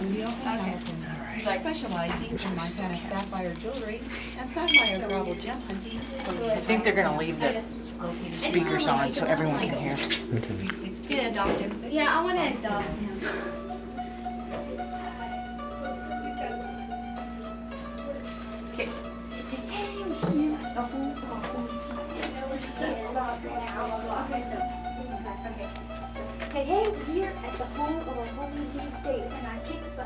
studio. Okay. Specializing in Montana sapphire jewelry and sapphire gravel gem hunting. I think they're going to leave the speakers on so everyone can hear. Get adopted. Yeah, I want to adopt him. Okay. Hey, we're here at the home of our homie named Dave, and I kicked the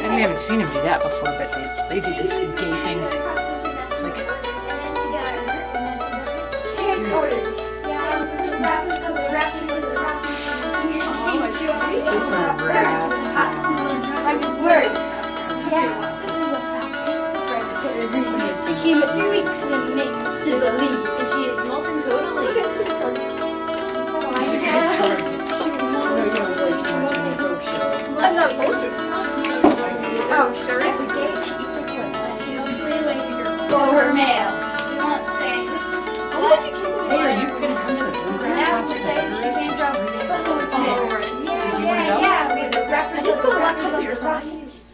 And we haven't seen him do that before, but they do this gaping. It's like... It's a raps. Like words. Yeah. She came at 3 weeks and made Sibylle. And she is molten totally. I'm not posted. Oh, sure is. For her mail. You won't say. Hey, are you going to come to the bluegrass concert? Yeah, we have the Raptors of the Rockies.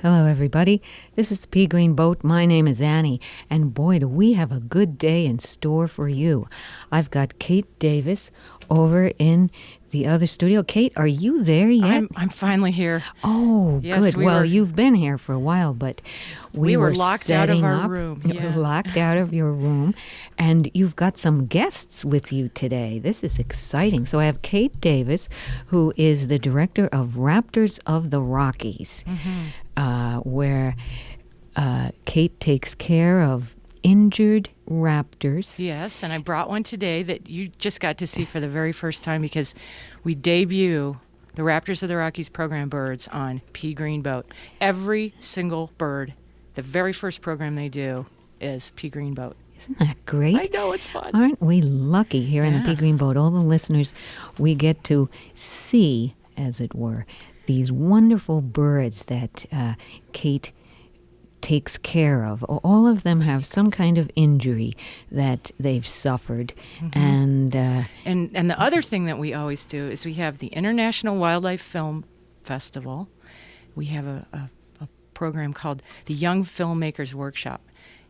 Hello, everybody. This is the Pea Green Boat. My name is Annie, and boy, do we have a good day in store for you. I've got Kate Davis over in the other studio. Kate, are you there yet? I'm finally here. Oh, yes, good. Well, you've been here for a while, but we were locked out of our up, room. Yeah. Locked out of your room, and you've got some guests with you today. This is exciting. So I have Kate Davis, who is the director of Raptors of the Rockies, where Kate takes care of injured raptors. Yes, and I brought one today that you just got to see for the very first time because we debut the Raptors of the Rockies program birds on Pea Green Boat. Every single bird, the very first program they do is Pea Green Boat. Isn't that great? I know, it's fun. Aren't we lucky here in the Pea Green Boat? All the listeners, we get to see, as it were, these wonderful birds that Kate takes care of. All of them have some kind of injury that they've suffered. And the other thing that we always do is we have the International Wildlife Film Festival. We have a program called the Young Filmmakers Workshop.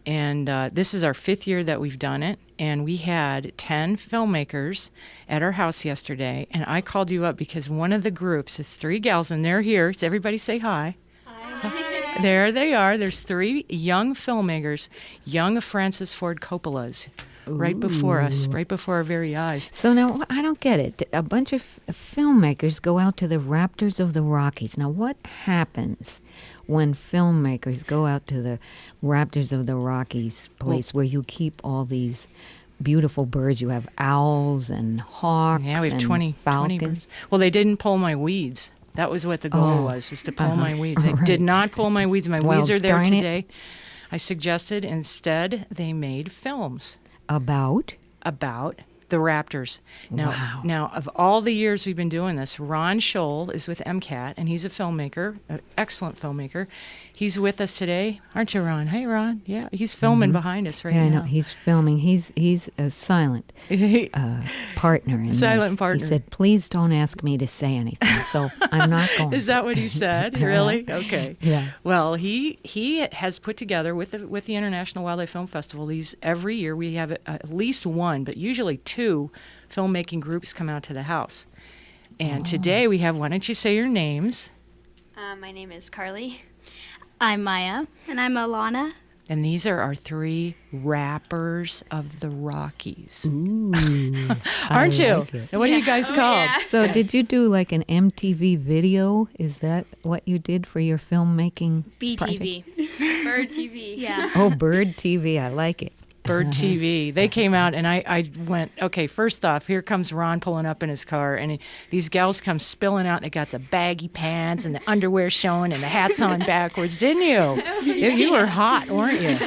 And this is our 5th year that we've done it. And we had 10 filmmakers at our house yesterday. And I called you up because one of the groups is 3 gals, and they're here. So everybody say hi. Hi. There they are. There's 3 young filmmakers, young Francis Ford Coppola's, right before us, right before our very eyes. So now, I don't get it. A bunch of filmmakers go out to the Raptors of the Rockies. Now, what happens when filmmakers go out to the Raptors of the Rockies place where you keep all these beautiful birds? You have owls and hawks. Yeah, we have and 20 falcons. birds. Well, they didn't pull my weeds. That was what the goal was to pull my weeds. They did not pull my weeds. My weeds are there today. I suggested instead they made films. About the Raptors. Now, of all the years we've been doing this, Ron Scholl is with MCAT, and he's a filmmaker, an excellent filmmaker. He's with us today, aren't you, Ron? Hey, Ron. Yeah, he's filming behind us right now. Yeah, I know. He's filming. He's a silent partner in silent this. partner. He said, "Please don't ask me to say anything." So I'm not going. Is that what he said? Really? Okay. Yeah. Well, he has put together with the International Wildlife Film Festival. Every year we have at least one, but usually 2 filmmaking groups come out to the house. And today we have. Why don't you say your names? My name is Carly. I'm Maya. And I'm Alana. And these are our 3 rappers of the Rockies. Ooh, Aren't you? like it. What are you guys called? Yeah. So did you do like an MTV video? Is that what you did for your filmmaking BTV. Bird TV. Yeah. Oh, Bird TV. I like it. Bird TV. They came out, and I went, okay, first off, here comes Ron pulling up in his car, and these gals come spilling out, and they got the baggy pants and the underwear showing and the hats on backwards, didn't you? You were hot, weren't you?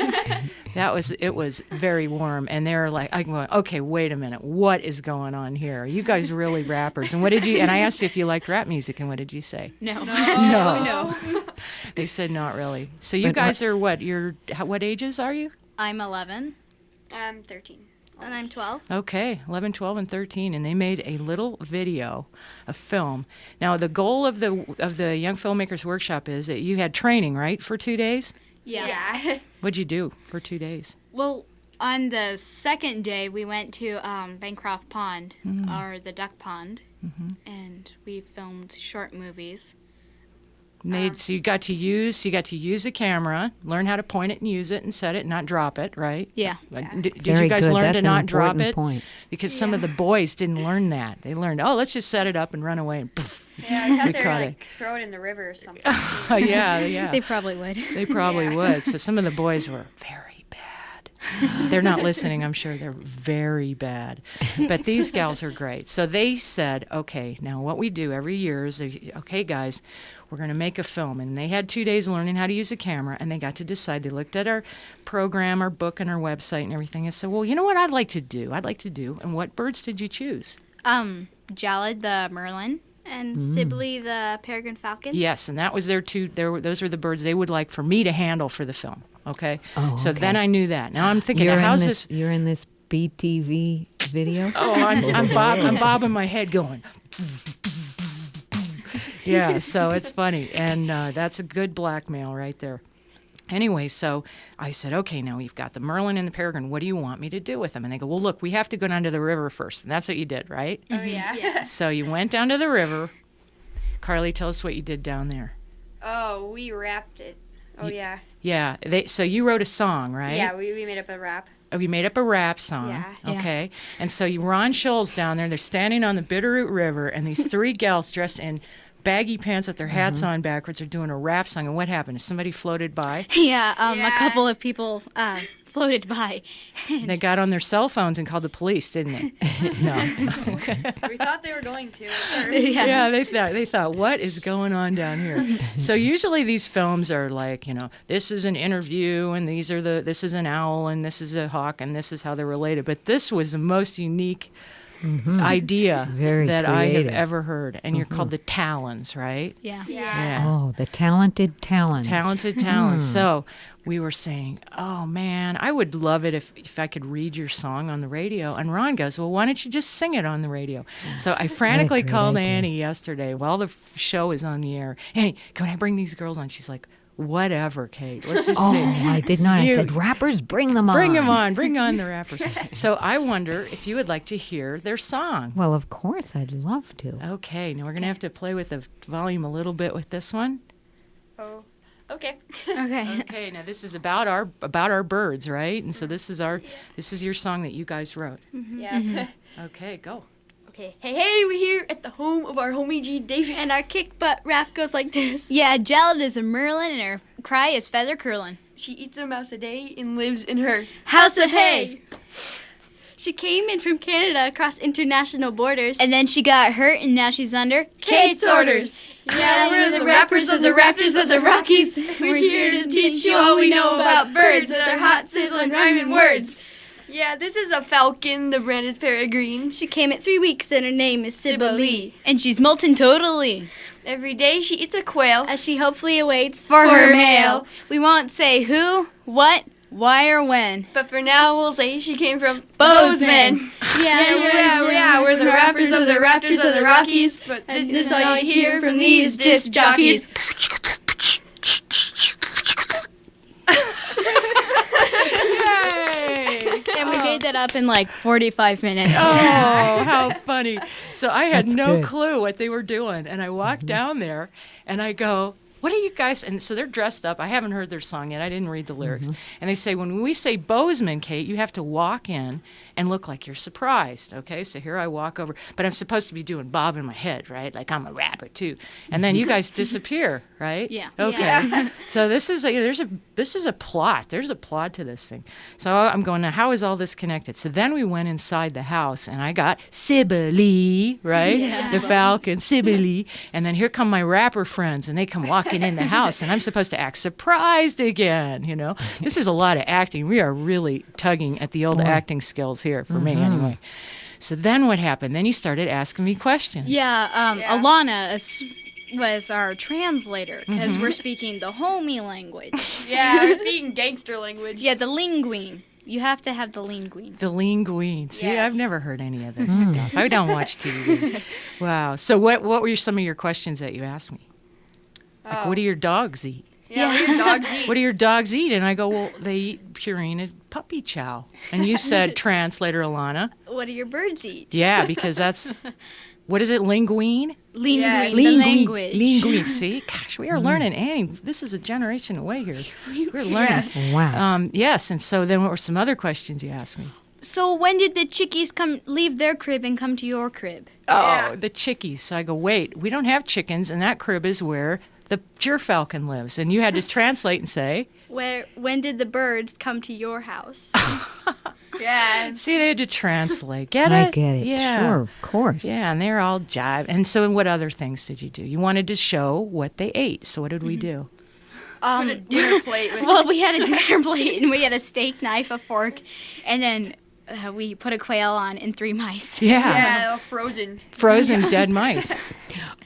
It was very warm, and they were like, I'm going, okay, wait a minute, what is going on here? Are you guys really rappers? And and I asked you if you liked rap music, and what did you say? No. No. They said not really. So you guys are what ages are you? I'm 11. I'm 13. And I'm 12. Okay, 11, 12, and 13, and they made a little video, a film. Now, the goal of the Young Filmmakers Workshop is that you had training, right, for 2 days? Yeah. What'd you do for 2 days? Well, on the second day, we went to Bancroft Pond, or the Duck Pond, and we filmed short movies. So you got to use a camera, learn how to point it and use it and set it and not drop it, right? Yeah. Did Very you guys good. learn That's to an not drop important it? point. Because some of the boys didn't learn that. They learned, let's just set it up and run away and poof. Yeah, I thought We they were caught like throw it in the river or something. Oh, yeah. They probably would. They probably would. So some of the boys were very bad. They're not listening, I'm sure. They're very bad. But these gals are great. So they said, okay, now what we do every year is, okay, guys, we're going to make a film. And they had 2 days learning how to use a camera, and they got to decide. They looked at our program, our book, and our website and everything, and said, well, you know what I'd like to do? And what birds did you choose? Jalad the merlin. And Sibley the peregrine falcon. Yes, and that was their two. Those were the birds they would like for me to handle for the film. Okay. Oh, So okay. then I knew that. Now I'm thinking, You're how's in this? You're in this BTV video. Oh, I'm bobbing my head, going. Yeah, so it's funny, and that's a good blackmail right there. Anyway, so I said, okay, now we've got the merlin and the peregrine. What do you want me to do with them? And they go, well, look, we have to go down to the river first. And that's what you did, right? Oh, yeah. So you went down to the river. Carly, tell us what you did down there. Oh, we rapped it. Oh, yeah. Yeah, so you wrote a song, right? Yeah, we made up a rap. Oh, you made up a rap song. Yeah. Okay. And so you were on shoals down there. They're standing on the Bitterroot River, and these three gals dressed in baggy pants with their hats on backwards are doing a rap song. And what happened? Somebody floated by. Yeah, Yeah. a couple of people floated by. They got on their cell phones and called the police, didn't they? No. We thought they were going to at first. Yeah, they thought, what is going on down here? So usually these films are like, this is an interview, and this is an owl, and this is a hawk, and this is how they're related. But this was the most unique idea Very that I have creative. ever heard. And you're called the Talons, right? Yeah. Yeah. Oh, the talented talents. Talented Talons. So we were saying, oh man, I would love it if I could read your song on the radio. And Ron goes, well, why don't you just sing it on the radio? So I frantically great called idea. Annie yesterday while the show is on the air. Annie, can I bring these girls on? She's like, whatever, Kate. Let's just Oh, sing. I did not. I You- said, rappers, bring them on. Bring them on. Bring on the rappers. So I wonder if you would like to hear their song. Well, of course, I'd love to. Okay, now we're going to have to play with the volume a little bit with this one. Oh, okay. Okay. Okay, now this is about our birds, right? And so this is your song that you guys wrote. Yeah. Okay, go. Okay. Hey, we're here at the home of our homie G. Davis. And our kick butt rap goes like this. Yeah, Jalad is a merlin, and her cry is feather curling. She eats a mouse a day and lives in her House of hay. She came in from Canada across international borders. And then she got hurt, and now she's under Kate's orders. Yeah, we're the rappers of the Raptors of the Rockies. We're here to teach you all we know about birds with our hot, sizzling, rhyming words. Yeah, this is a falcon. The brand is Pea Green. She came at 3 weeks, and her name is Sibylle. And she's molten totally. Every day she eats a quail. As she hopefully awaits for her mail. We won't say who, what, why, or when. But for now, we'll say she came from Bozeman. Yeah, we're the rappers of the Raptors of the Rockies. But this is all you hear from these disc jockeys. Yay! And we made that up in like 45 minutes. Oh, how funny. So I had That's no good. clue what they were doing. And I walked down there and I go, what are you guys? And so they're dressed up. I haven't heard their song yet. I didn't read the lyrics. And they say, when we say Bozeman, Kate, you have to walk in and look like you're surprised. Okay, so here I walk over. But I'm supposed to be doing bob in my head, right? Like I'm a rapper too. And then you guys disappear, right? Yeah. Okay. Yeah. So this is a plot. There's a plot to this thing. So I'm going, now how is all this connected? So then we went inside the house and I got Sibylle, right? The falcon, Sibylle. And then here come my rapper friends and they come walking in the house and I'm supposed to act surprised again, This is a lot of acting. We are really tugging at the old acting skills here for me anyway. So then what happened? Then you started asking me questions. Yeah, Alana was our translator because we're speaking the homie language. Yeah, we're speaking gangster language. Yeah, the linguine. You have to have the linguine. The linguine. See, Yes. I've never heard any of this stuff. I don't watch TV. Wow. So what were some of your questions that you asked me? Like, what do your dogs eat? Yeah, what do your dogs eat? What do your dogs eat? And I go, well, they eat Purina puppy chow. And you said, translator Alana, What do your birds eat? yeah, because that's, what is it, linguine? Linguine, Yeah, the language. Linguine. See, gosh, we are learning. Annie, this is a generation away here. We're learning. Wow. Yes, and so then what were some other questions you asked me? So when did the chickies leave their crib and come to your crib? Oh, the chickies. So I go, wait, we don't have chickens, and that crib is where the gerfalcon lives. And you had to translate and say, When did the birds come to your house? Yeah. see, they had to translate. Get I it? get it. Yeah. Sure, of course. Yeah, and they're all jive. And so what other things did you do? You wanted to show what they ate. So what did we do? Put a dinner plate with Well, we had a dinner plate and we had a steak knife, a fork, and then we put a quail on and 3 mice. Yeah. frozen. Frozen dead mice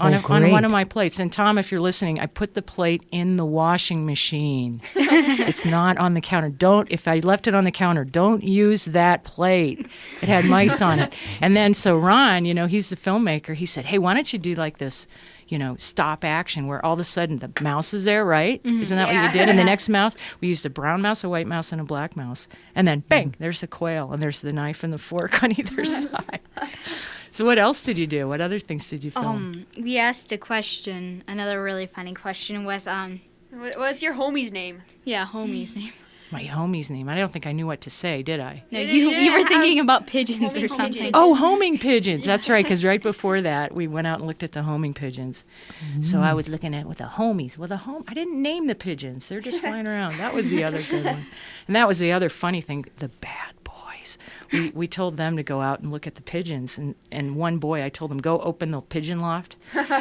on, Oh, on one great. of my plates. And Tom, if you're listening, I put the plate in the washing machine. It's not on the counter. If I left it on the counter, don't use that plate. It had mice on it. And then so Ron, he's the filmmaker. He said, hey, why don't you do like this, stop action where all of a sudden the mouse is there, right? Isn't that what you did? And the next mouse, we used a brown mouse, a white mouse, and a black mouse. And then bang, there's a quail, and there's the knife and the fork on either side. So what else did you do? What other things did you film? We asked a question. Another really funny question was, What's your homie's name? homie's name. My homie's name. I don't think I knew what to say, did I? No, You you were didn't thinking about pigeons or homing something. pigeons. Oh, homing pigeons. That's right, because right before that, we went out and looked at the homing pigeons. So I was looking at with the homies. Well, I didn't name the pigeons. They're just flying around. That was the other good one. And that was the other funny thing, the bad boys. We told them to go out and look at the pigeons. And one boy, I told him, go open the pigeon loft.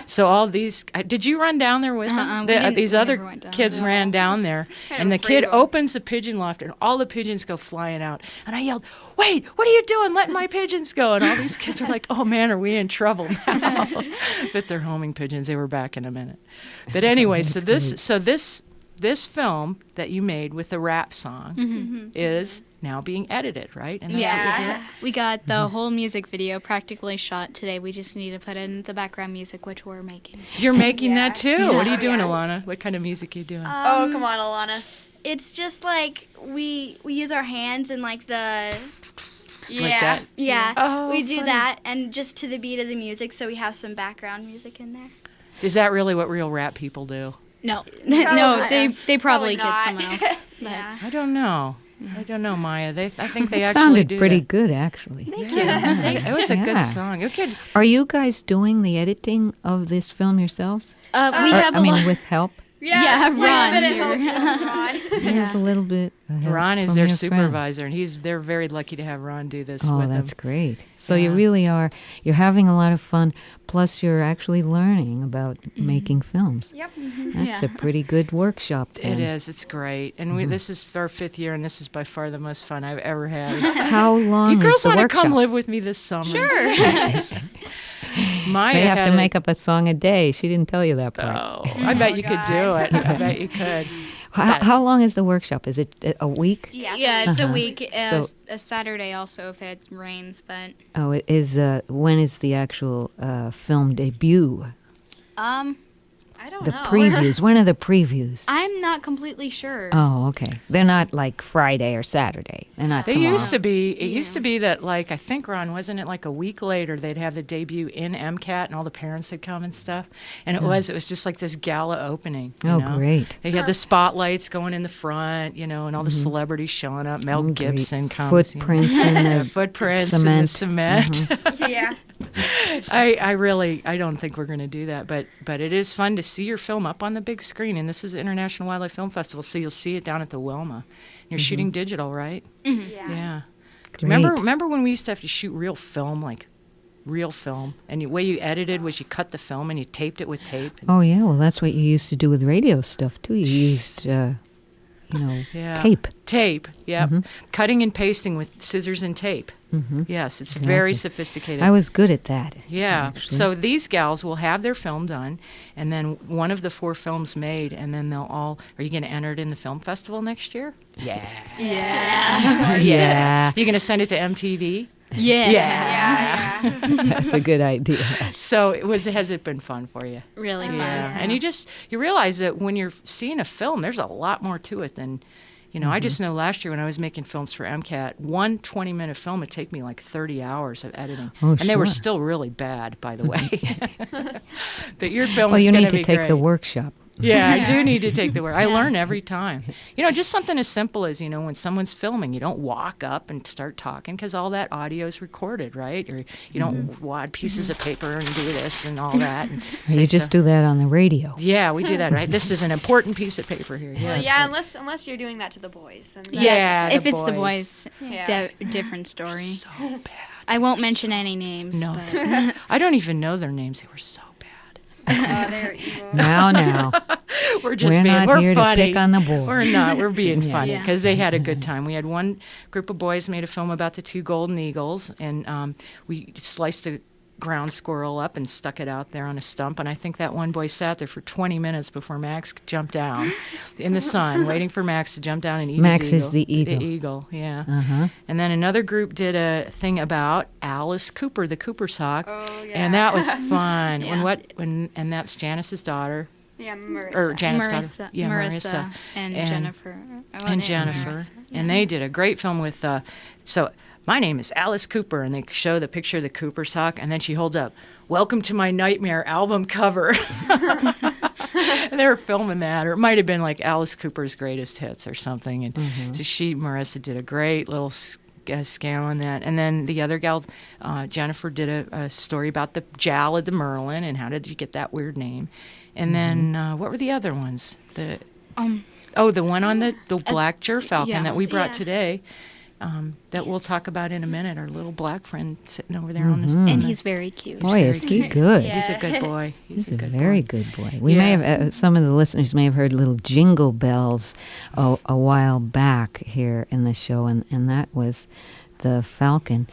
So all these, did you run down there with them? we didn't- These we other never went down kids there. ran down there. Kind And of the kid afraid of 'em. opens the pigeon loft, and all the pigeons go flying out. And I yelled, wait, what are you doing letting my pigeons go? And all these kids are like, oh man, are we in trouble now? But they're homing pigeons. They were back in a minute. But anyway, so this film that you made with the rap song is now being edited, right? And that's what you're doing? We got the whole music video practically shot today. We just need to put in the background music, which we're making. You're making that too. What are you doing, Yeah. Alana? What kind of music are you doing? Oh, come on, Alana. It's just like we use our hands and like the Like that? Oh, we do funny. that and just to the beat of the music, so we have some background music in there. Is that really what real rap people do? No, not. they probably Probably get not. someone else. Yeah. I don't know. I don't know, Maya. I think they It actually sounded do pretty that. good, actually. It was a Yeah. good song. Okay. Are you guys doing the editing of this film yourselves? We Or, have I mean, with help? Yeah, quite a Ron bit of here. help from Ron. You have a little bit. Of help Ron is from their your supervisor, and they're very lucky to have Ron do this Oh, with that's them. great. So Yeah. you really are, you're having a lot of fun, plus you're actually learning about making films. Yep. That's a pretty good workshop It then. is. It's great. And this is our 5th year, and this is by far the most fun I've ever had. How long You girls is the want to workshop? come live with me this summer? Sure. Maya They have had to a- make up a song a day. She didn't tell you that part. Oh, I bet you could do it. I bet you could. How long is the workshop? Is it a week? Yeah, it's a Uh-huh. week. So- A Saturday also if it rains, but Oh, it is. When is the actual film debut? I don't The know. previews. When are the previews? I'm not completely sure. Oh, okay. They're not like Friday or Saturday. They're not They tomorrow. used to be. It used to be that, like, I think, Ron, wasn't it like a week later they'd have the debut in MCAT and all the parents would come and stuff. And it was just like this gala opening. You Oh, know? great. They had the spotlights going in the front, and all the celebrities showing up. Mel Oh, great. Gibson comes. Footprints in the footprints cement. in the cement. Yeah. I don't think we're going to do that, but it is fun to see your film up on the big screen. And this is the International Wildlife Film Festival, so you'll see it down at the Wilma. You're shooting digital, right? Yeah. Do you remember when we used to have to shoot real film, and the way you edited was you cut the film and you taped it with tape? Oh yeah, well that's what you used to do with radio stuff too. You used tape. Tape, yeah. Mm-hmm. Cutting and pasting with scissors and tape. Mm-hmm. Yes, it's very sophisticated. I was good at that. Yeah. actually. So these gals will have their film done, and then one of the 4 films made, and then they'll all. Are you going to enter it in the film festival next year? Yeah. Yeah. You're going to send it to MTV? Yeah. That's a good idea. So has it been fun for you? Really fun. Yeah. And you realize that when you're seeing a film, there's a lot more to it than. I just know last year when I was making films for MCAT, one 20-minute film would take me like 30 hours of editing. Oh, and they were sure. still really bad, by the way. But your film Well, is you going need to to be take great. the workshop. Yeah, I do need to take the work. I learn every time. Just something as simple as, when someone's filming, you don't walk up and start talking because all that audio is recorded, right? Or you don't wad pieces of paper and do this and all that. And You just do that on the radio. Yeah, we do that, right? This is an important piece of paper here. Well, Yes, yeah, but- unless you're doing that to the boys. Then Yeah, If the it's the boys. boys, Yeah. different story. So bad. I won't mention any names. No, But I don't even know their names. They were so bad. they're evil. Now. We're just We're being, not we're here funny. to pick on the boys. We're not. We're being Yeah. funny Yeah. because they had a good time. We had one group of boys made a film about the 2 golden eagles, and we sliced a ground squirrel up and stuck it out there on a stump. And I think that one boy sat there for 20 minutes before Max jumped down in the sun, waiting for Max to jump down and eat Max his eagle. is the eagle. The eagle, yeah. Uh-huh. And then another group did a thing about Alice Cooper, the Cooper's hawk. Oh, yeah. And that was fun. Yeah. And that's Janice's daughter. Yeah, Marissa. Or Janice's Marissa, daughter. Yeah, Marissa and Jennifer. Oh, And Jennifer. Marissa. And they did a great film with, so my name is Alice Cooper, and they show the picture of the Cooper's hawk, and then she holds up, "Welcome to my Nightmare" album cover. And they were filming that, or it might have been like Alice Cooper's greatest hits or something. And so Marissa did a great little scam on that. And then the other gal, Jennifer, did a story about the jowl of the Merlin and how did you get that weird name. And then what were the other ones? The one on the black gerfalcon yeah. that we brought Yeah. today. That we'll talk about in a minute. Our little black friend sitting over there on this. And he's very cute. Boy, is he good. He's a good boy. He's a good very boy. good boy. We may have, some of the listeners may have heard little jingle bells a while back here in the show, and that was the falcon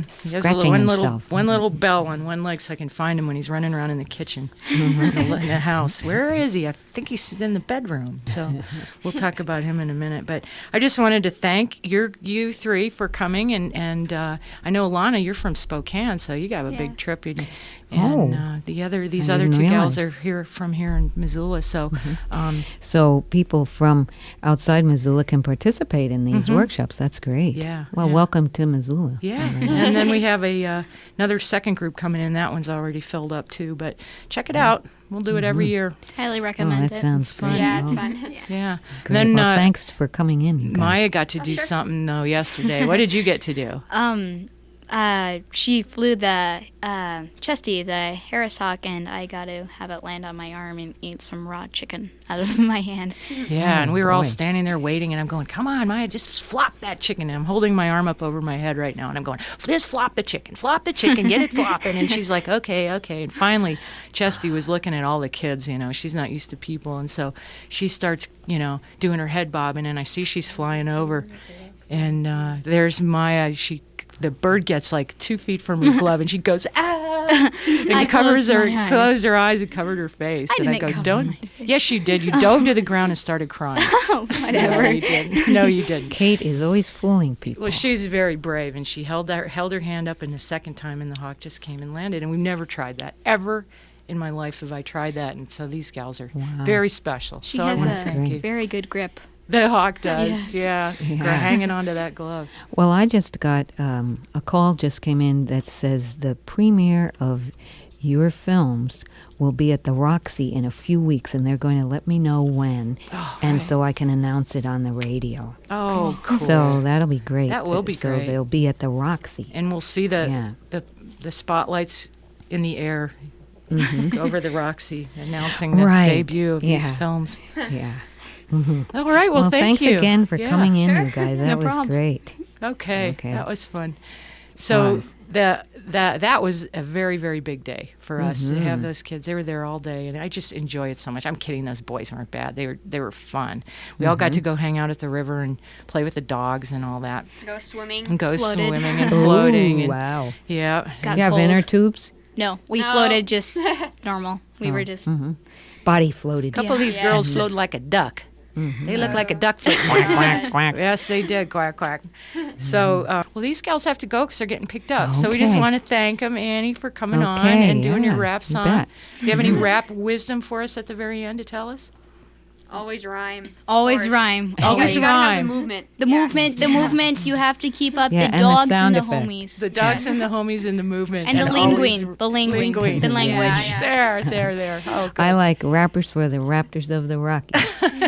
scratching himself. One little bell on one leg so I can find him when he's running around in the kitchen, in the house. Where is he? I think he's in the bedroom. So we'll talk about him in a minute. But I just wanted to thank you 3 for coming. And I know, Alana, you're from Spokane, so you got a big trip. And these I other didn't 2 gals realize. are from here in Missoula. So So people from outside Missoula can participate in these workshops. That's great. Yeah, Well, yeah. welcome to Missoula. yeah, and then we have another second group coming in. That one's already filled up too. But check it out. We'll do it every year. Highly Oh, recommend that it. sounds fun. Yeah, it's Oh, fun. Yeah. great. Then Well, thanks for coming in, you guys. Maya got to do something though yesterday. What did you get to do? She flew the Chesty, the Harris hawk, and I got to have it land on my arm and eat some raw chicken out of my hand. Yeah, and we were all boy. standing there waiting, and I'm going, "Come on, Maya, just flop that chicken." And I'm holding my arm up over my head right now, and I'm going, "Just flop the chicken, get it flopping." And she's like, "Okay." And finally, Chesty was looking at all the kids. She's not used to people, and so she starts, doing her head bobbing, and I see she's flying over, and there's Maya. The bird gets like 2 feet from her glove, and she goes, "Ah!" And I closed closed her eyes and covered her face. I and I didn't go, cover "Don't." Yes, you did. You dove to the ground and started crying. Oh, whatever. No, you didn't. No, you didn't. Kate is always fooling people. Well, she's very brave, and she held her hand up, and the second time, and the hawk just came and landed. And we've never tried that ever in my life. Have I tried that? And so these gals are very special. She so I has want a to thank you. very good grip. The hawk does. Yes. Yeah. Hanging onto that glove. Well, I just got a call just came in that says the premiere of your films will be at the Roxy in a few weeks, and they're going to let me know when, and so I can announce it on the radio. Oh, cool. So that'll be great. That will be so great. they'll be at the Roxy. And we'll see the spotlights in the air over the Roxy, announcing the Right. debut of these Yeah. films. Yeah. All right. Well, Well, thank thanks you again for Yeah. coming in, you guys. That No was problem. great. Okay. Okay. That was fun. So was. that was a very, very big day for us to have those kids. They were there all day, and I just enjoy it so much. I'm kidding; those boys weren't bad. They were fun. We all got to go hang out at the river and play with the dogs and all that, Go swimming. and go Floated. swimming and floating. Ooh, And, wow. Yeah. Got You have cold. inner tubes? No, we No. floated just normal. We were just. Body floated. A couple of these girls floated like a duck. They looked like a duck floating. Quack, quack, quack. Yes, they did. Quack, quack. So, well, these gals have to go because they're getting picked up. So we just Okay. want to thank them, Annie, for coming on Okay, and doing your yeah, rap you song. bet. Do you have any rap wisdom for us at the very end to tell us? Always rhyme. Always Or- rhyme. Always You gotta have rhyme. the movement. The movement. You have to keep up Yeah, the and the dogs and sound the effect. homies. The dogs and the homies in the movement. And the always linguine. The linguine. linguine. The language. Yeah. There. Oh, good. I like rappers for the Raptors of the Rockies.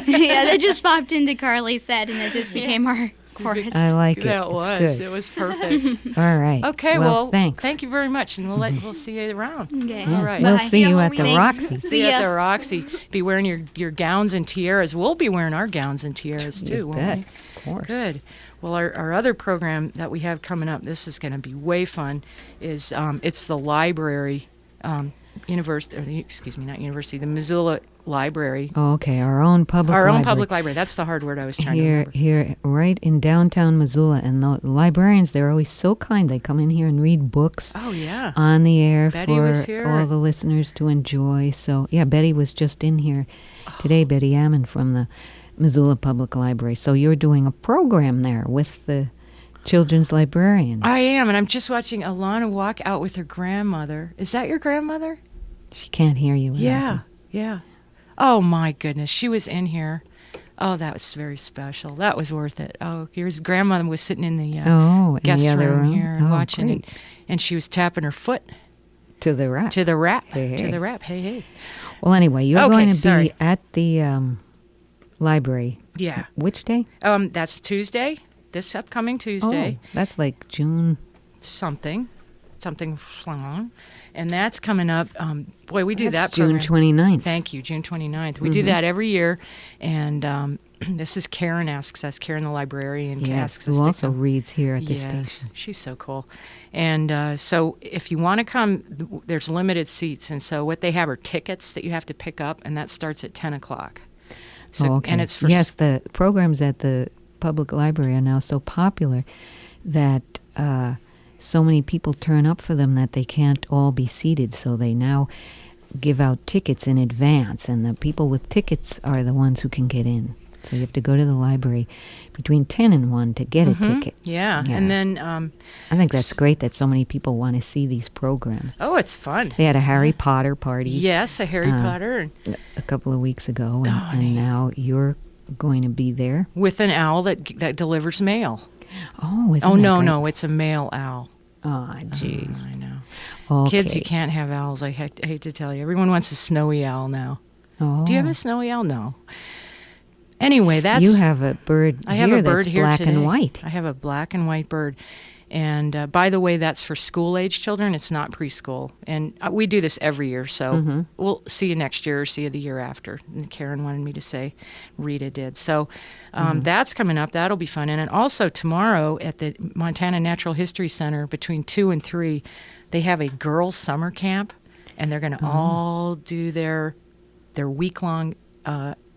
Yeah, that just popped into Carly's set, and it just became our chorus. I like it. That It's was. good. It was perfect. All right. Okay, well, thanks. thank you very much, and we'll see you around. Okay. All right. We'll Bye. see you at the Thanks. Roxy. See you at ya. the Roxy. Be wearing your gowns and tiaras. We'll be wearing our gowns and tiaras too, You won't bet. we? Of course. Good. Well, our other program that we have coming up, this is going to be way fun, is it's the library, university, not university, the Missoula Library. Oh, okay, our own public Our library. own public library. That's the hard word I was trying to Here, remember. here, right in downtown Missoula, and the librarians, they're always so kind. They come in here and read books Oh, yeah. on the air Betty for was here. all the listeners to enjoy. So, yeah, Betty was just in here today, Betty Ammon from the Missoula Public Library. So you're doing a program there with the children's librarians. I am, and I'm just watching Alana walk out with her grandmother. Is that your grandmother? She can't hear you. without Yeah. Oh, my goodness. She was in here. Oh, that was very special. That was worth it. Oh, your grandmother was sitting in the Oh, in guest the other room room? here and Oh, watching great. it. And she was tapping her foot To the rap. to the rap. Hey, To hey. the rap. Hey, hey. Well, anyway, you're Okay, going to sorry. be at the library. Yeah. Which day? That's Tuesday. This upcoming Tuesday. Oh, that's like June. Something flung. And that's coming up. Boy, we do that That's June program. 29th. Thank you, June 29th. We do that every year. And this is Karen asks us, Karen the librarian Yes, asks us who to also come. reads here at this Yes, station. she's so cool. And so if you want to come, there's limited seats. And so what they have are tickets that you have to pick up, and that starts at 10 o'clock. So, Oh, okay. And it's for yes, the programs at the public library are now so popular that so many people turn up for them that they can't all be seated. So they now give out tickets in advance, and the people with tickets are the ones who can get in. So you have to go to the library between 10 and 1 to get a ticket. Yeah. Yeah. And then, I think that's great that so many people want to see these programs. oh, it's fun. They had a Harry Potter party Yes, a Harry Potter. And a couple of weeks ago, and, Oh, and neat. now you're going to be there. with an owl that delivers mail. Oh, isn't Oh, that no, great? no, it's a male owl. Oh, jeez. I know. Okay. Kids, you can't have owls. I hate to tell you. Everyone wants a snowy owl now. Oh. Do you have a snowy owl? No. Anyway, that's... You have a bird I have here a bird that's here black today. and white. I have a black and white bird. And by the way, that's for school-age children. It's not preschool. And we do this every year, so Mm-hmm. we'll see you next year or see you the year after. And Karen wanted me to say, Rita did. So Mm-hmm. that's coming up. That'll be fun. And then also tomorrow at the Montana Natural History Center between 2 and 3, they have a girls' summer camp, and they're going to all do their week-long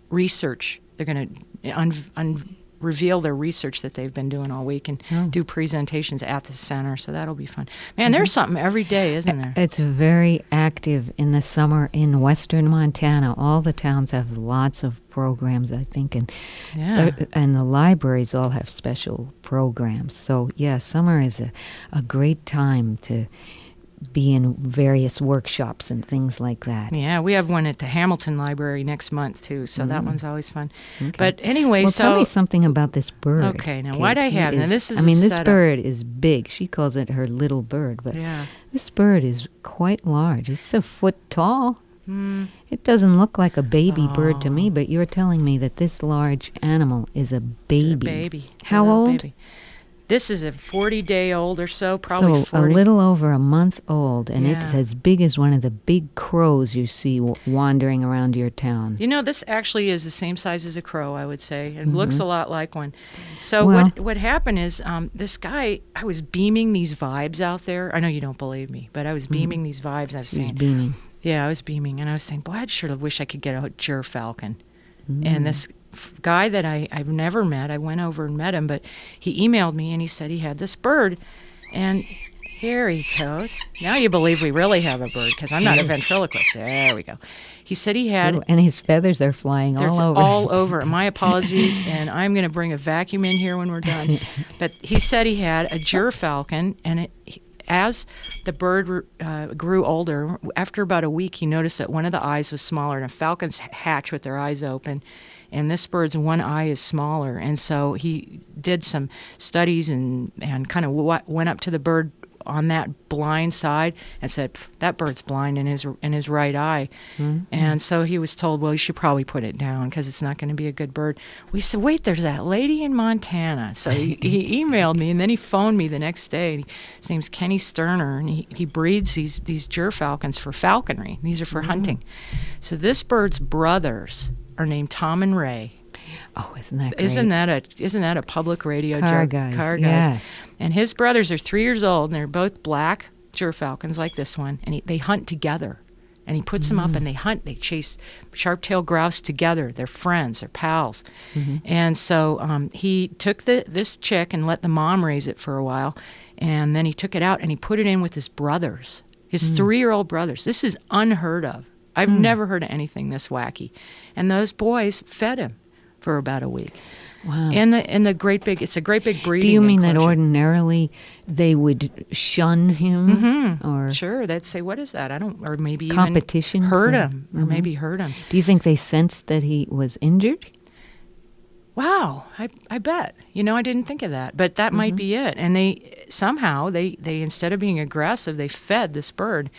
research. They're going to reveal their research that they've been doing all week and do presentations at the center. So that'll be fun. Man, there's something every day, isn't there? It's very active in the summer in western Montana. All the towns have lots of programs, I think, and and the libraries all have special programs. So, yeah, summer is a great time to be in various workshops and things like that. Yeah, we have one at the Hamilton Library next month, too, so that one's always fun. Okay. But anyway, Well, so... tell me something about this bird. Okay, now Kate. why'd I It have... Now, this is I mean, a this setup. bird is big. She calls it her little bird, but Yeah. this bird is quite large. It's a foot tall. It doesn't look like a baby bird to me, but you're telling me that this large animal is a baby. It's a baby. It's a How little old? baby. This is a 40-day-old or so, probably So 40. a little over a month old, and Yeah. it's as big as one of the big crows you see wandering around your town. You know, this actually is the same size as a crow, I would say, and looks a lot like one. So Well- what happened is this guy, I was beaming these vibes out there. I know you don't believe me, but I was beaming these vibes. I was He's saying, beaming. yeah, I was beaming, and I was saying, boy, I'd sure wish I could get a gerfalcon. And this guy that I've never met, I went over and met him, but he emailed me and he said he had this bird. And here he goes. Now you believe we really have a bird, because I'm not a ventriloquist. There we go. He said he had... Ooh, and his feathers are flying There's all over. My apologies, and I'm going to bring a vacuum in here when we're done. But he said he had a gerfalcon, and as the bird grew older, after about a week, he noticed that one of the eyes was smaller. And falcons hatch with their eyes open, and this bird's one eye is smaller. And so he did some studies and kind of went up to the bird on that blind side and said, that bird's blind in his right eye. And so he was told, well, you should probably put it down because it's not going to be a good bird. We said, wait, there's that lady in Montana. So he emailed me, and then he phoned me the next day. His name's Kenny Sterner, and he breeds these gerfalcons for falconry. These are for hunting. So this bird's brothers are named Tom and Ray. Oh, isn't that great? Isn't that a public radio Car joke? guys, Car guys. yes. And his brothers are 3 years old, and they're both black gerfalcons like this one, and they hunt together. And he puts them up, and they hunt. They chase sharp-tailed grouse together. They're friends. They're pals. And so he took this chick and let the mom raise it for a while, and then he took it out and he put it in with his brothers, his 3-year-old brothers. This is unheard of. I've never heard of anything this wacky. And those boys fed him for about a week. Wow. In the great big, it's a great big breeding. Do you mean that enclosure. ordinarily they would shun him? Or Sure, they'd say, "What is that?" or maybe Competition even hurt thing? him, or maybe hurt him. do you think they sensed that he was injured? Wow, I bet. I didn't think of that, but that might be it. And they somehow they instead of being aggressive, they fed this bird.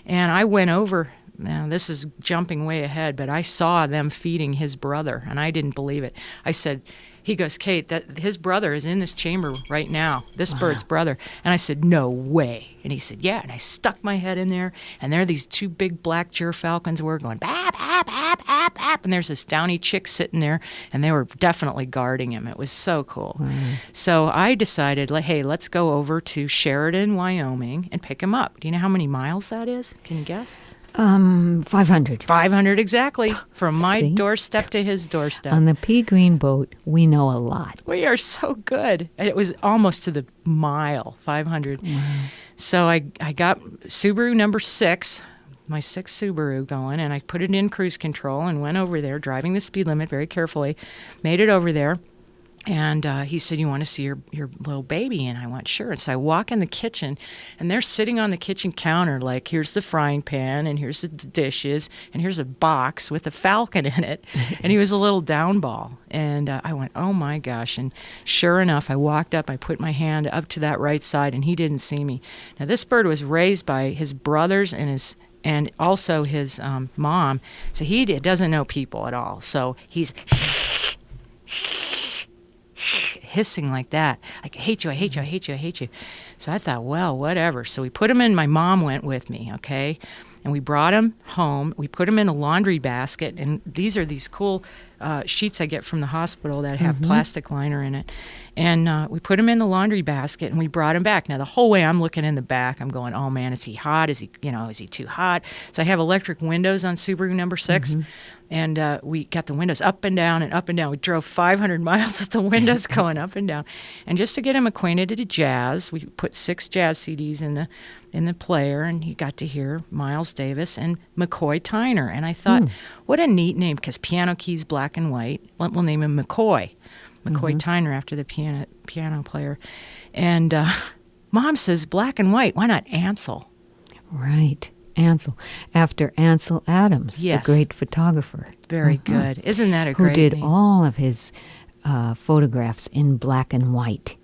And I went over. Now, this is jumping way ahead, but I saw them feeding his brother, and I didn't believe it. I said, he goes, Kate, that his brother is in this chamber right now, this bird's brother. And I said, no way. And he said, yeah. And I stuck my head in there, and there these 2 big black gerfalcons were going, bap, bap, bap, bap, bap. And there's this downy chick sitting there, and they were definitely guarding him. It was so cool. So I decided, hey, let's go over to Sheridan, Wyoming, and pick him up. Do you know how many miles that is? Can you guess? 500. 500 exactly, from my See? doorstep to his doorstep. On the Pea Green Boat, we know a lot. We are so good. And it was almost to the mile, 500. So I got Subaru number 6, my 6 Subaru going, and I put it in cruise control and went over there, driving the speed limit very carefully, made it over there. And he said, you want to see your little baby? And I went, sure. And so I walk in the kitchen, and they're sitting on the kitchen counter like, here's the frying pan, and here's the dishes, and here's a box with a falcon in it. And he was a little down ball. And I went, oh, my gosh. And sure enough, I walked up, I put my hand up to that right side, and he didn't see me. Now, this bird was raised by his brothers and also his mom. So he doesn't know people at all. So he's hissing like that, like, I hate you, I hate you, I hate you, I hate you. So I thought, well, whatever. So we put him in, my mom went with me, okay? And we brought him home. We put him in a laundry basket, and these are these cool sheets I get from the hospital that have plastic liner in it. And we put him in the laundry basket, and we brought him back. Now, the whole way I'm looking in the back, I'm going, oh, man, is he hot? Is he too hot? So I have electric windows on Subaru number 6. And we got the windows up and down and up and down. We drove 500 miles with the windows going up and down. And just to get him acquainted to jazz, we put 6 jazz CDs in the player, and he got to hear Miles Davis and McCoy Tyner. And I thought, what a neat name, because piano keys black and white. We'll name him McCoy. McCoy Tyner after the piano player. And Mom says, black and white, why not Ansel? Right. Ansel. After Ansel Adams, Yes. the great photographer. Very good. Isn't that a Who great did name? all of his photographs in black and white.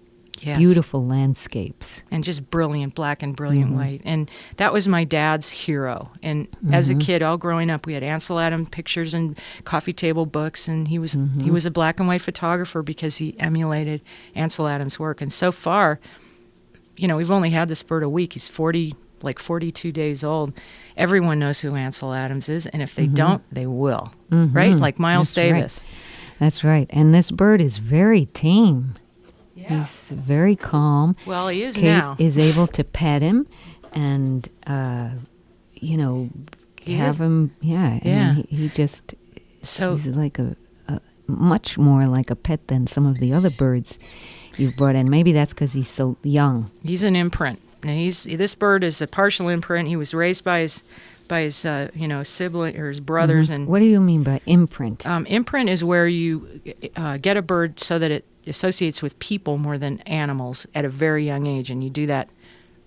Yes. beautiful landscapes. And just brilliant black and brilliant white. And that was my dad's hero. And as a kid, all growing up, we had Ansel Adams pictures and coffee table books, and he was a black and white photographer because he emulated Ansel Adams' work. And so far, we've only had this bird a week. He's 42 days old. Everyone knows who Ansel Adams is, and if they don't, they will. Right? Like Miles Davis. Right. That's right. And this bird is very tame. Yeah. He's very calm. Well, he is Kate now. is able to pet him and, have him. Yeah. Yeah. I mean, he just, So he's like a much more like a pet than some of the other birds you've brought in. Maybe that's because he's so young. he's an imprint. Now this bird is a partial imprint. He was raised by his sibling or his brothers. And What do you mean by imprint? imprint is where you get a bird so that it associates with people more than animals at a very young age, and you do that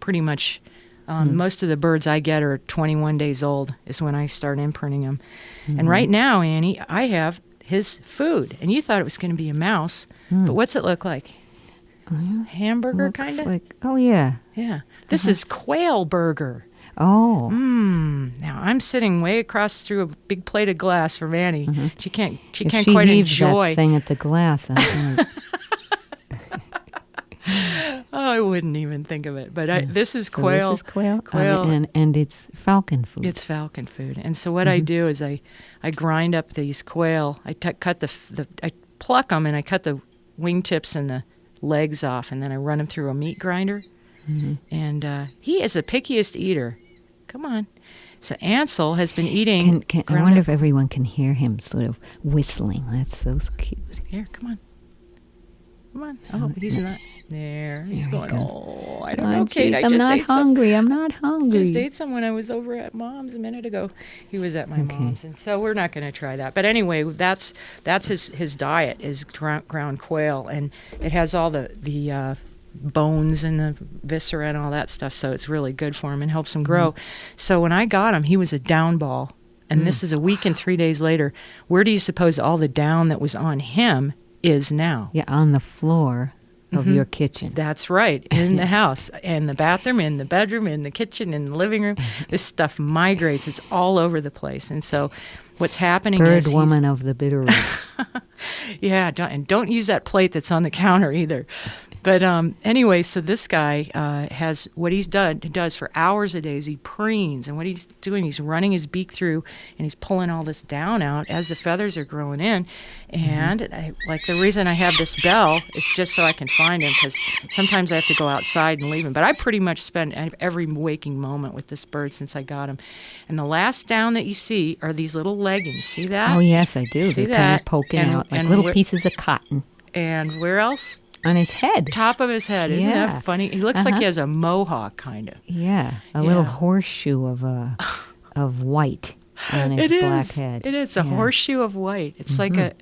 pretty much. Most of the birds I get are 21 days old is when I start imprinting them. And right now, Annie, I have his food, and you thought it was going to be a mouse, but what's it look like? Hamburger, Looks kind of? like, oh, yeah. Yeah. This is quail burger. Oh. Now I'm sitting way across through a big plate of glass from Annie. She can't If quite heaves enjoy. that thing at the glass, I'm gonna, Oh, I wouldn't even think of it. But this is so quail. This is quail. Quail. And it's falcon food. It's falcon food. And so what I do is I grind up these quail. I cut I pluck them and I cut the wingtips and the legs off, and then I run them through a meat grinder. And he is the pickiest eater. Come on. So Ansel has been eating. I wonder if everyone can hear him sort of whistling. That's so cute. Here, come on. Come on. Oh, he's not there. He's going, oh, I don't Oh, know, Kate. geez, I I'm just not ate some. hungry. I'm not hungry. Just ate some when I was over at Mom's a minute ago. He was at my mom's, and so we're not going to try that. But anyway, that's his diet is ground quail, and it has all the bones and the viscera and all that stuff, so it's really good for him and helps him grow. So when I got him, he was a down ball, and this is a week and 3 days later. Where do you suppose all the down that was on him is now? Yeah, on the floor of your kitchen. That's right, in the house, in the bathroom, in the bedroom, in the kitchen, in the living room. This stuff migrates. It's all over the place. And so what's happening Bird is woman of the Bitterroot. yeah, don't use that plate that's on the counter either. But anyway, so this guy has what he does for hours a day is he preens, and what he's doing, he's running his beak through, and he's pulling all this down out as the feathers are growing in. And the reason I have this bell is just so I can find him, because sometimes I have to go outside and leave him. But I pretty much spend every waking moment with this bird since I got him. And the last down that you see are these little leggings. See that? Oh, yes, I do. See They're kind that? of poking And- out like and little pieces of cotton And where else? on his head. Top of his head. Isn't Yeah. that funny? He looks like he has a mohawk, kind of. Yeah, a little horseshoe of white on his black head. It is a horseshoe of white. It's like a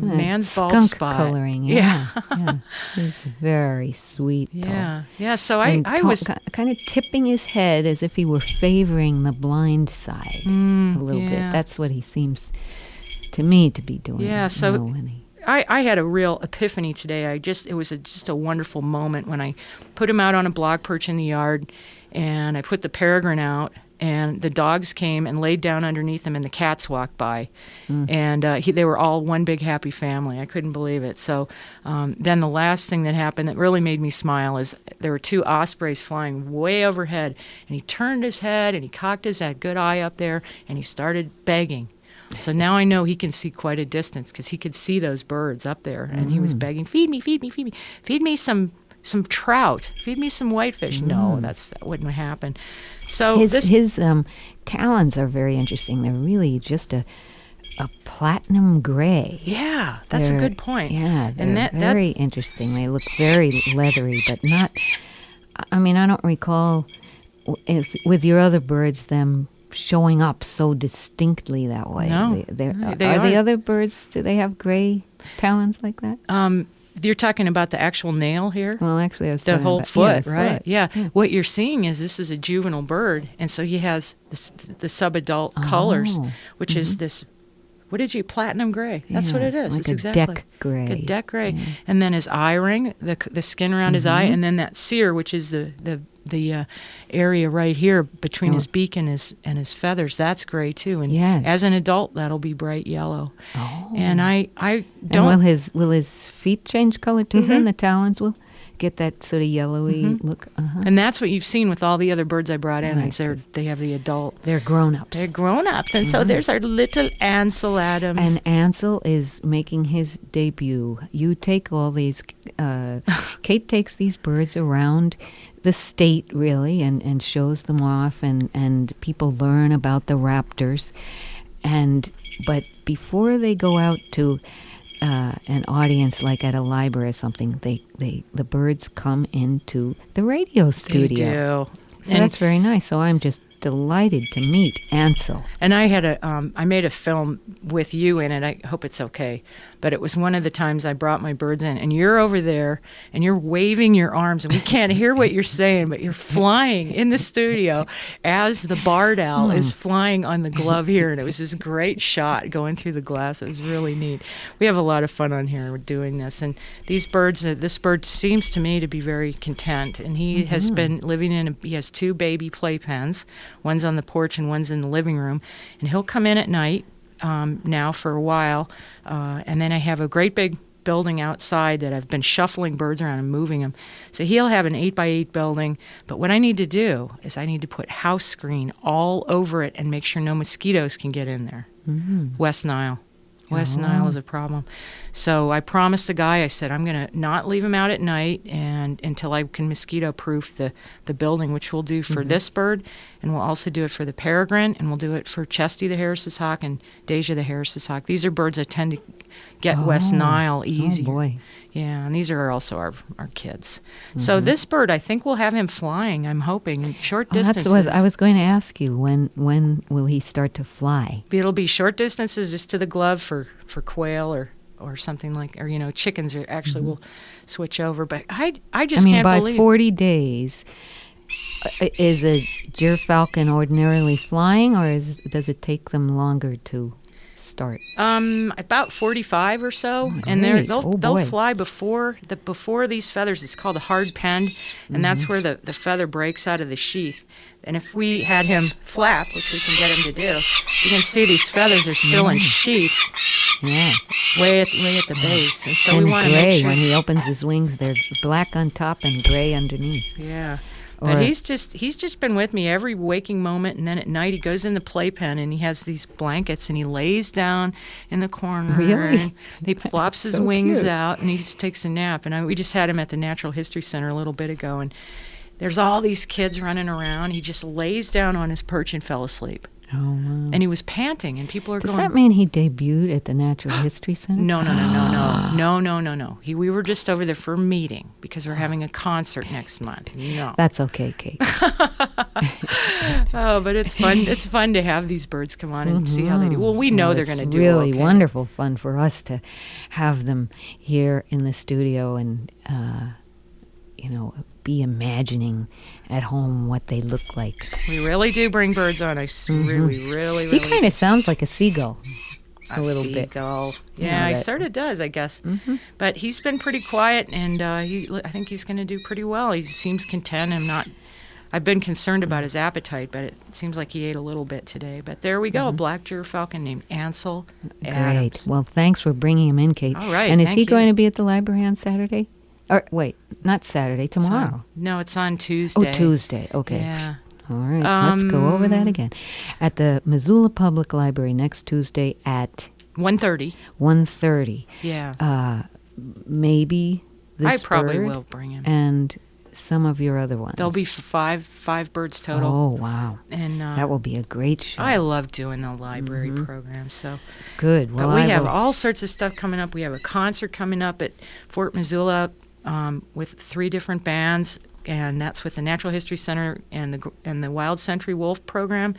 man's bald skunk spot. coloring. Yeah, yeah. It's very sweet. Yeah, yeah. So And I was kind of tipping his head as if he were favoring the blind side a little yeah. bit. That's what he seems to me to be doing. Yeah, so when he, I had a real epiphany today. It was just a wonderful moment when I put him out on a block perch in the yard, and I put the peregrine out, and the dogs came and laid down underneath him, and the cats walked by, and they were all one big happy family. I couldn't believe it. So then the last thing that happened that really made me smile is there were two ospreys flying way overhead, and he turned his head and he cocked his good eye up there, and he started begging. So now I know he can see quite a distance because he could see those birds up there, and he was begging, "Feed me, feed me, feed me, feed me some trout, feed me some whitefish." No, that wouldn't happen. So his talons are very interesting. They're really just a platinum gray. Yeah, that's a good point. Yeah, they're and very interesting. They look very leathery, but not. I mean, I don't recall with your other birds them showing up so distinctly that way. No, they are the other birds, do they have gray talons like that? You're talking about the actual nail here? Well, actually, I was the talking whole about, foot, the right? foot. Yeah. What you're seeing is this is a juvenile bird, and so he has the subadult colors, which is this what did you, platinum gray. That's what it is. Like it's a exactly deck gray. like a deck gray. And then his eye ring, the skin around his eye, and then that cere, which is the area right here between his beak and his feathers, that's gray too. And as an adult, that'll be bright yellow. Oh. And I don't. And will his feet change color too? Then the talons will get that sort of yellowy look. And that's what you've seen with all the other birds I brought in. They have the adult. They're grown-ups. They're grown-ups. And so there's our little Ansel Adams. And Ansel is making his debut. You take all these, Kate takes these birds around the state, really, and shows them off, and people learn about the raptors. But before they go out to an audience like at a library or something, the birds come into the radio studio. They do. So that's very nice. So I'm just delighted to meet Ansel. And I had I made a film with you in it. I hope it's okay. But it was one of the times I brought my birds in, and you're over there, and you're waving your arms, and we can't hear what you're saying, but you're flying in the studio as the barred owl is flying on the glove here, and it was this great shot going through the glass. It was really neat. We have a lot of fun on here doing this, and these birds, this bird seems to me to be very content, and he has been living he has 2 baby playpens. One's on the porch and one's in the living room, and he'll come in at night now for a while, and then I have a great big building outside that I've been shuffling birds around and moving them. So he'll have an 8x8 building, but what I need to do is I need to put house screen all over it and make sure no mosquitoes can get in there. West Nile. West Nile is a problem. So I promised the guy, I said, I'm going to not leave him out at night and until I can mosquito-proof the building, which we'll do for this bird, and we'll also do it for the peregrine, and we'll do it for Chesty the Harris's hawk and Deja the Harris's hawk. These are birds that tend to get West Nile easier. Oh, boy. Yeah, and these are also our kids. So this bird, I think we'll have him flying, I'm hoping, in short distances. That's what I was going to ask you. When will he start to fly? It'll be short distances just to the glove for quail or something like, or chickens are actually will switch over. But I just can't believe. By 40 days, is a gyrfalcon ordinarily flying, or does it take them longer to start? About 45 or so, and they'll fly before these feathers. It's called a hard pen, and that's where the feather breaks out of the sheath. And if we had him flap, which we can get him to do, you can see these feathers are still in sheaths. Yeah, way at the base, and so we want to make sure when he opens his wings, they're black on top and gray underneath. Yeah. But he's just been with me every waking moment, and then at night he goes in the playpen and he has these blankets and he lays down in the corner and he flops his wings out and he just takes a nap. And we just had him at the Natural History Center a little bit ago, and there's all these kids running around. He just lays down on his perch and fell asleep. Oh, wow. And he was panting, and people are Does going... that mean he debuted at the Natural History Center? No. We were just over there for a meeting because we're having a concert next month. No. That's okay, Kate. Oh, but it's fun. It's fun to have these birds come on and see how they do. Well, we know they're going to do really okay. Wonderful fun for us to have them here in the studio and, be imagining at home what they look like. We really do bring birds on. We really. He kind of sounds like a seagull. A little seagull. bit. Yeah, he sort of does, I guess. But he's been pretty quiet, and I think he's going to do pretty well. He seems content. I've been concerned about his appetite, but it seems like he ate a little bit today. But there we go, a black gyrfalcon named Ansel Adams. Great. Well, thanks for bringing him in, Kate. All right, and is he you. going to be at the library on Saturday? Or wait, not Saturday, tomorrow. No, it's on Tuesday. Oh, Tuesday. Okay. Yeah. All right, let's go over that again. At the Missoula Public Library next Tuesday at 1:30. 1:30. Yeah. Maybe this I probably bird will bring him. And some of your other ones. There'll be five birds total. Oh, wow. And that will be a great show. I love doing the library program. So good. Well, but we have all sorts of stuff coming up. We have a concert coming up at Fort Missoula with 3 different bands, and that's with the Natural History Center and the Wild Century Wolf program,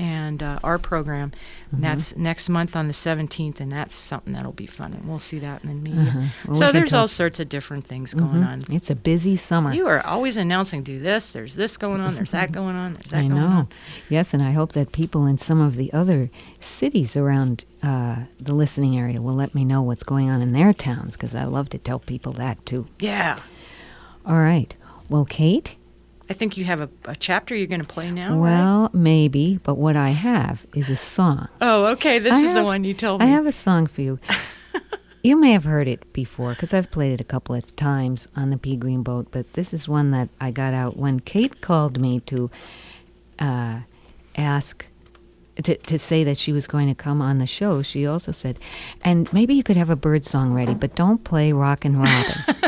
and our program. And that's next month on the 17th, and that's something that'll be fun, and we'll see that in the media. Well, So we can there's all talk- sorts of different things going on. It's a busy summer. You are always announcing, do this, there's this going on, there's that going on, there's that I going know. on. Yes, and I hope that people in some of the other cities around the listening area will let me know what's going on in their towns, because I love to tell people that too. Yeah. All right. Well, Kate? I think you have a chapter you're going to play now, right? Well, maybe, but what I have is a song. Oh, okay, this is the one you told me. I have a song for you. You may have heard it before, because I've played it a couple of times on the Pea Green Boat, but this is one that I got out when Kate called me to ask, to say that she was going to come on the show. She also said, and maybe you could have a bird song ready, but don't play Rockin' Robin,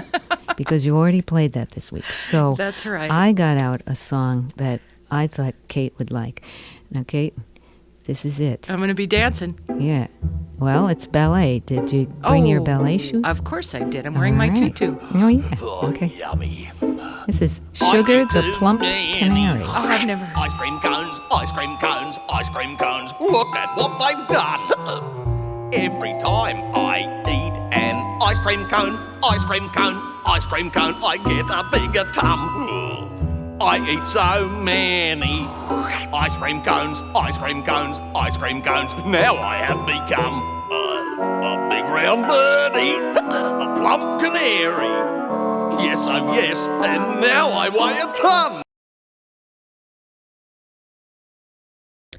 because you already played that this week. So That's right. I got out a song that I thought Kate would like. Now, Kate, this is it. I'm going to be dancing. Yeah. Well, it's ballet. Did you bring your ballet shoes? Of course I did. I'm wearing my All right. tutu. Oh, yeah. Okay. Yummy. This is Sugar the Plump Canary. Oh, I've never heard. Ice cream cones, ice cream cones, ice cream cones. Look at what they've done. Every time I eat an ice cream cone, ice cream cone, ice cream cone, I get a bigger tum. I eat so many ice cream cones, ice cream cones, ice cream cones. Now I have become a big round birdie, a plump canary. Yes, oh yes, and now I weigh a ton.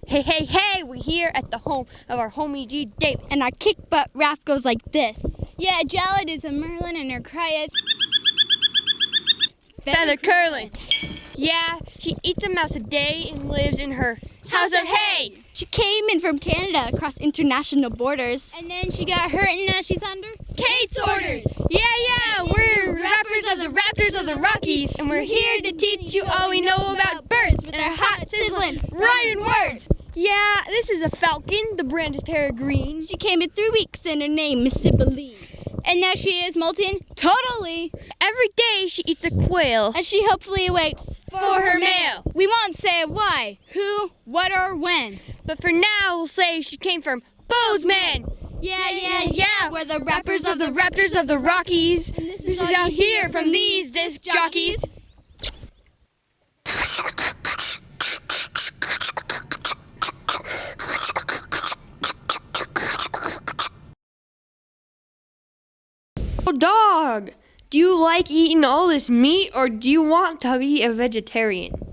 Hey, hey, hey, we're here at the home of our homie G. Davis. And our kick butt rap goes like this. Yeah, Jalad is a Merlin and her cry is Feather curling. Yeah, she eats a mouse a day and lives in her house of hay. She came in from Canada across international borders. And then she got hurt and now she's under Kate's orders. Yeah, we're rappers of the Raptors of the Rockies, and we're here to teach you all we know about birds with our hot, sizzling, rhyming words. Yeah, this is a falcon. The brand is Pea Green. She came in 3 weeks and her name is Sibylle. And now she is molten totally. Every day she eats a quail And she hopefully awaits for her meal. We won't say why, who, what, or when. But for now, we'll say she came from Bozeman. Yeah. We're the rappers of the Raptors of the Rockies. This is out here from these disc jockeys. Oh, dog, do you like eating all this meat, or do you want to be a vegetarian?